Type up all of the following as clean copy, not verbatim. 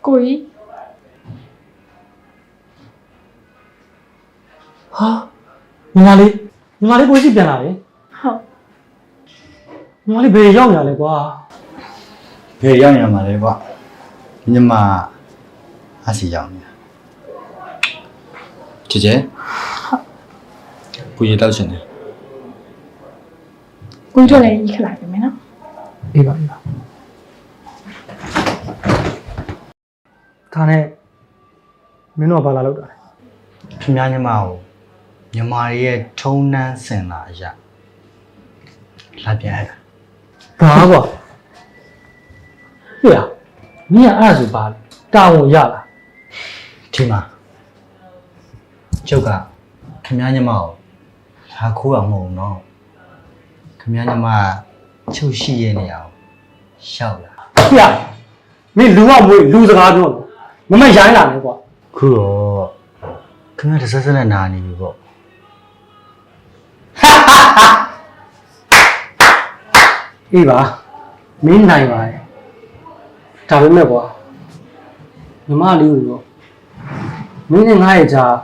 ကိုကြီးဟာညီမလေးကိုကြီးပြန်လာတယ် ဟုတ် ညီမလေးဘယ်ရောက်နေရလဲကွာ ဖေးရောက်နေမှာလေကွာညီမအစီရောက်နေတာ姐姐ကိုကြီးတောက်ချင်တယ် ကိုကြီးတို့လည်းကြီးခလိုက်ပြီမယ်နော် အေးပါဒါနဲ့မင်းတို့ကဘာလာလောက်တာလဲ ခင်ဗျားညီမကိုညီမရဲ့ထုံနှန်းစင်လာအရာလာပြန်ရတာ ဘာကွာဟေ့ရမင်းကအဲ့ဒါဆိုပါတာဝန်ရလား ဒီမှာကျုပ်ကခင်ဗျားညီမကိုလာခိုးအောင်မဟုတ်ဘူးနော်ခင်ဗျားညီမချုပ်ရှိရဲ့နေရာကိုရှောက်လာ ဟေ့ရမင်းလူကမွေးလူစကားပြောလို့မမရိုင်းလာနဲ့ကွာ ခုတော့ခင်ဗျားတစ်ဆက်ဆက်နဲ့နာနေပြီပေါ့ အေးပါမင်းနိုင်ပါတယ်ဒါပေမဲ့ကွာညီမလေးကိုတော့မင်းနဲ့ငါ့ရဲ့ကြား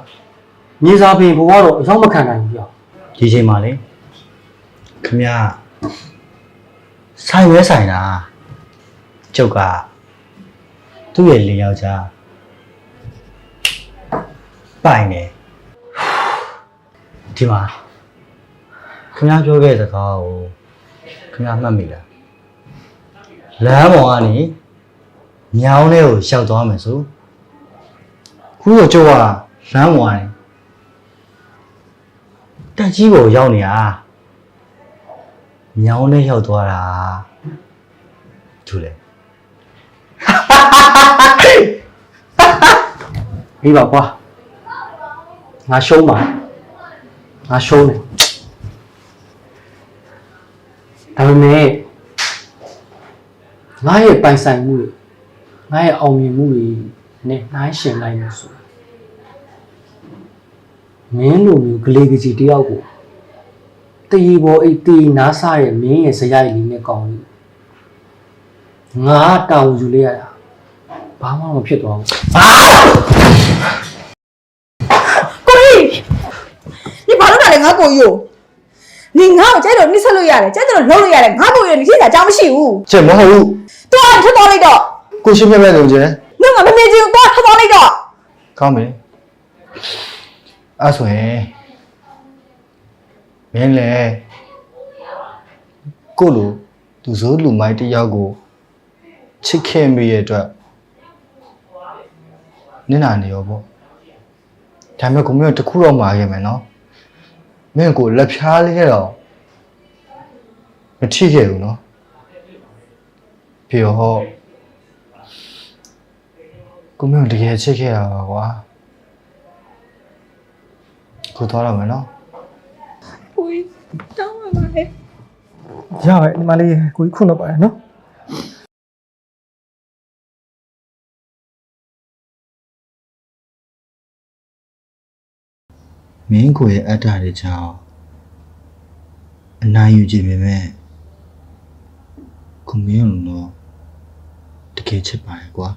မြေစာပင်ဘဝတော့အရောက်မခံနိုင်ဘူးပြော ဒီချိန်မှာလေခင်ဗျားဆိုင်ဝဲဆိုင်တာကျုပ်ကသူ့ရဲ့လေယောက်ျားပိုင်နေဒီမှာခင်ဗျားပြောခဲ့တဲ့စကားကိုခင်ဗျားမှတ်မိလားလမ်းပေါ်ကနေညောင်းလေးကိုရှောက်သွားမယ်ဆိုခုတော့ကျုပ်ကလမ်းပေါ်ကနေတက်ကြီးကိုရောက်နေတာညောင်းလေးရောက်သွားတာသူလေ အေးပါကွာငါရှုံးပါငါရှုံးတယ်ဒါပေမဲ့ငါရဲ့ပိုင်ဆိုင်မှုတွေငါရဲ့အောင်မြင်မှုတွေနဲ့နှိုင်းယှဉ်လိုက်လို့ဆိုမင်းလိုမျိုးကလေးကကြီးတယောက်ကိုတရီပေါ်အိတ်တီနားဆရဲ့မင်းရဲ့ဇယိုက်လေးနဲ့ကောင်းလို့ငါတောင်းယူလိုက်ရတာဘာမှမဖြစ်သွားဘူး ကိုကြီး你ဘာလို့လဲငါကိုကြီးကို你ငါ့ကိုကြိုက်လို့နှိစက်လို့ရတယ်ကြိုက်တယ်လို့လှုပ်လို့ရတယ်ငါကိုကြီးကိုနှိစက်တာအကြောင်းမရှိဘူး ကျမဟုတ်ဘူး တွားထွက်သွားလိုက်တော့ ကိုရှင်းပြမဲ့လို့ကျဲ ငါမမေ့ချင်ဘူးတွားထွက်သွားလိုက်တော့ ကောင်းပြီအဲ့ဆိုရင်မင်းလေကိုလိုသူစိုးလူမိုက်တယောက်ကိုချစ်ခင်မိရဲ့အတွက်နင့်နာနေရောပေါ့ဒါပေမဲ့ကိုမျိုးတခုတော့မှာခဲ့မယ်နော်မင်းကိုလက်ဖြားလေးရတော့မထိခဲ့ဘူးနော်ပြီးတော့ကိုမျိုးတကယ်ချစ်ခဲ့တာပါကွာကိုသွားတော့မယ်နော် ကိုကြီးတောင်းပါပါလေ ရပါဒီမလေးကိုကြီးခုနပါရနော် မင်းကိုရဲ့အတ္တတွေကြောင့်အနိုင်ယူကြည့်ပေမဲ့ကိုမင်းတို့တော့တကယ်ချစ်ပါရဲ့ကွာ